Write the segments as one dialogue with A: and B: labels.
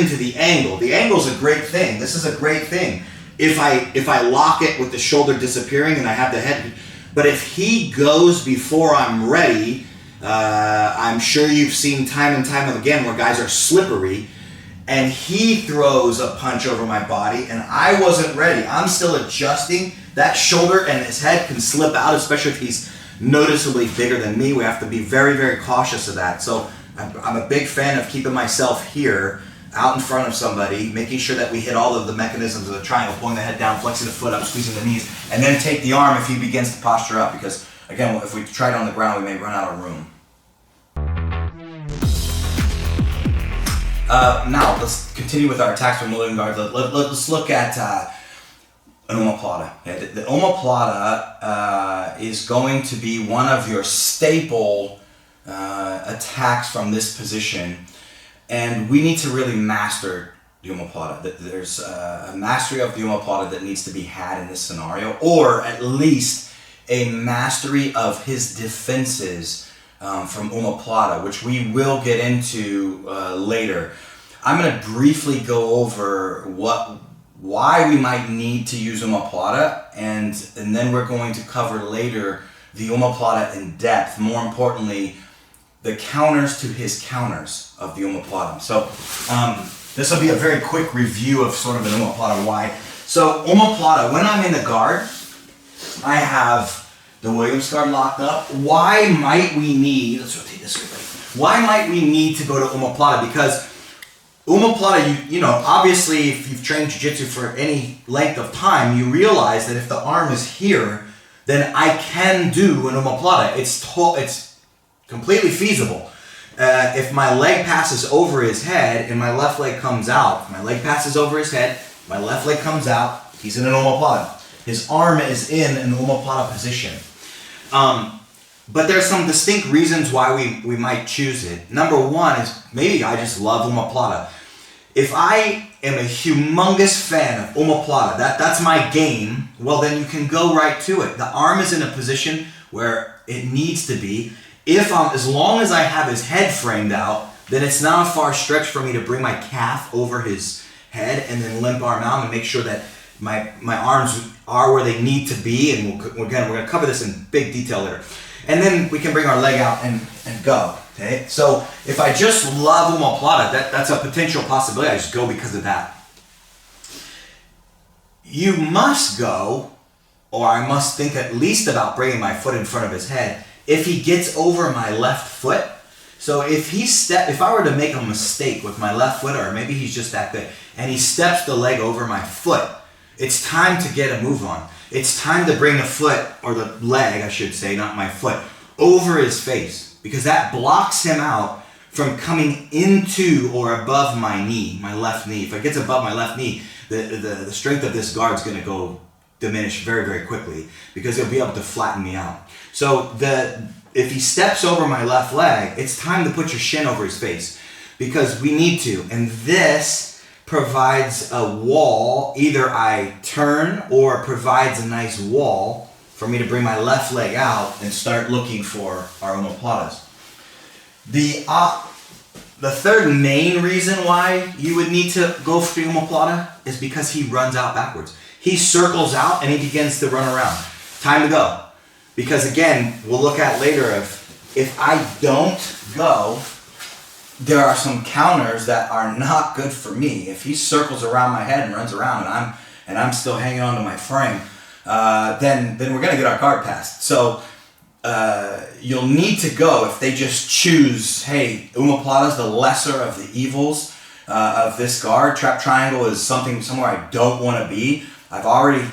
A: into the angle. The angle's a great thing. This is a great thing. If I lock it with the shoulder disappearing and I have the head, but if he goes before I'm ready, I'm sure you've seen time and time again where guys are slippery, and he throws a punch over my body and I wasn't ready. I'm still adjusting. That shoulder and his head can slip out, especially if he's noticeably bigger than me. We have to be very, very cautious of that. So I'm a big fan of keeping myself here out in front of somebody, making sure that we hit all of the mechanisms of the triangle, pulling the head down, flexing the foot up, squeezing the knees, and then take the arm if he begins to posture up, because again, if we try it on the ground, we may run out of room. Now, let's continue with our attacks from moving guard. Let's look at an omoplata. Okay? The omoplata is going to be one of your staple attacks from this position. And we need to really master the omoplata. There's a mastery of the omoplata that needs to be had in this scenario, or at least a mastery of his defenses from omoplata, which we will get into later. I'm going to briefly go over why we might need to use omoplata, and then we're going to cover later the omoplata in depth. More importantly, the counters to his counters of the omoplata. So this will be a very quick review of sort of an omoplata. Why? So omoplata, when I'm in the guard, I have the Williams guard locked up. Why might we need, let's rotate this way, why might we need to go to omoplata? Because omoplata, you know, obviously if you've trained jiu-jitsu for any length of time, you realize that if the arm is here, then I can do an omoplata. It's completely feasible. If my leg passes over his head and my left leg comes out, if my leg passes over his head, my left leg comes out, he's in an omoplata. His arm is in an omoplata position. But there's some distinct reasons why we might choose it. Number one is maybe I just love omoplata. If I am a humongous fan of omoplata, that's my game, well then you can go right to it. The arm is in a position where it needs to be. As long as I have his head framed out, then it's not a far stretch for me to bring my calf over his head and then limp arm out and make sure that my arms are where they need to be. And we're going to cover this in big detail later. And then we can bring our leg out and go. Okay. So if I just love omoplata, that's a potential possibility. I just go because of that. You must go, or I must think at least about bringing my foot in front of his head if he gets over my left foot. So if I were to make a mistake with my left foot, or maybe he's just that good, and he steps the leg over my foot, it's time to get a move on. It's time to bring the foot, or the leg, I should say, not my foot, over his face, because that blocks him out from coming into or above my knee, my left knee. If it gets above my left knee, the strength of this guard is going to go diminish very, very quickly, because he'll be able to flatten me out. So if he steps over my left leg, it's time to put your shin over his face, because we need to. And this provides a wall. Either I turn, or it provides a nice wall for me to bring my left leg out and start looking for our omoplatas. The third main reason why you would need to go for the omoplata is because he runs out backwards. He circles out and he begins to run around. Time to go. Because again, we'll look at later if I don't go, there are some counters that are not good for me. If he circles around my head and runs around and I'm still hanging onto my frame, then we're gonna get our guard passed. So you'll need to go if they just choose, hey, omoplata is the lesser of the evils of this guard. Trap triangle is somewhere I don't want to be. I've already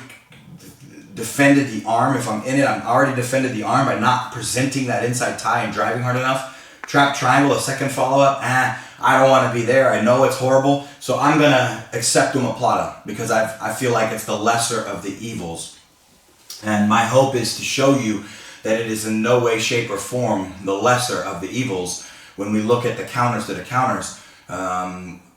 A: defended the arm. If I'm in it, I'm already defended the arm by not presenting that inside tie and driving hard enough. Trap triangle, a second follow-up, I don't want to be there. I know it's horrible. So I'm going to accept omoplata because I feel like it's the lesser of the evils. And my hope is to show you that it is in no way, shape, or form the lesser of the evils when we look at the counters to the counters.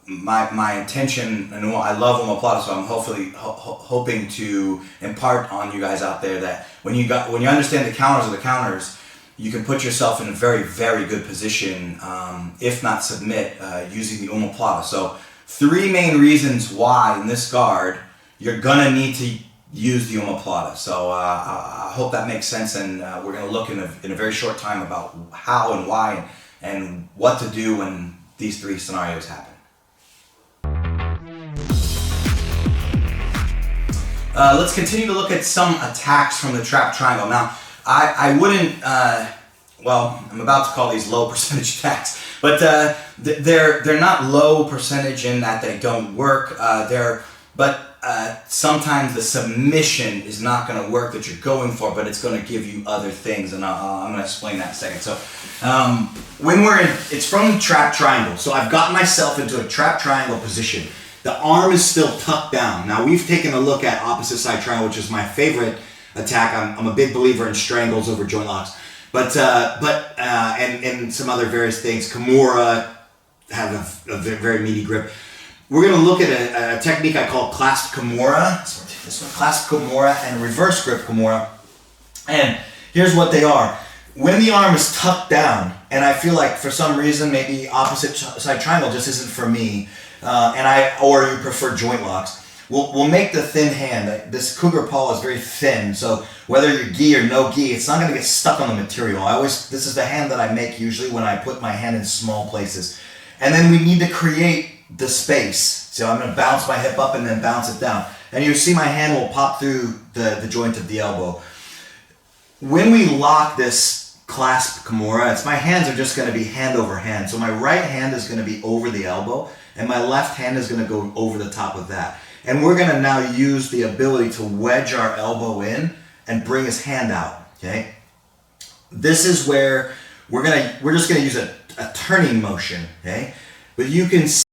A: My intention, and I love omoplata, so I'm hoping to impart on you guys out there that when you understand the counters of the counters, you can put yourself in a very, very good position, if not submit, using the omoplata. So three main reasons why in this guard you're gonna need to use the omoplata. So I hope that makes sense, and we're gonna look in a very short time about how and why and what to do when these three scenarios happen. Let's continue to look at some attacks from the trap triangle. Now, I wouldn't, well, I'm about to call these low percentage attacks, but they're not low percentage in that they don't work. Sometimes the submission is not going to work that you're going for, but it's going to give you other things, and I'm going to explain that in a second. So, when we're in, it's from trap triangle. So I've got myself into a trap triangle position. The arm is still tucked down. Now we've taken a look at opposite side triangle, which is my favorite attack. I'm a big believer in strangles over joint locks, and some other various things. Kimura have a very meaty grip. We're going to look at a technique I call clasped Kimura. This one, clasped Kimura and reverse grip Kimura. And here's what they are. When the arm is tucked down, and I feel like for some reason maybe opposite side triangle just isn't for me, or you prefer joint locks, we'll make the thin hand. This cougar paw is very thin, so whether you're gi or no gi, it's not going to get stuck on the material. This is the hand that I make usually when I put my hand in small places. And then we need to create the space. So I'm going to bounce my hip up and then bounce it down. And you see my hand will pop through the joint of the elbow. When we lock this clasp Kimura, my hands are just going to be hand over hand. So my right hand is going to be over the elbow, and my left hand is going to go over the top of that. And we're going to now use the ability to wedge our elbow in and bring his hand out. Okay. This is where we're just going to use a turning motion. Okay. But you can see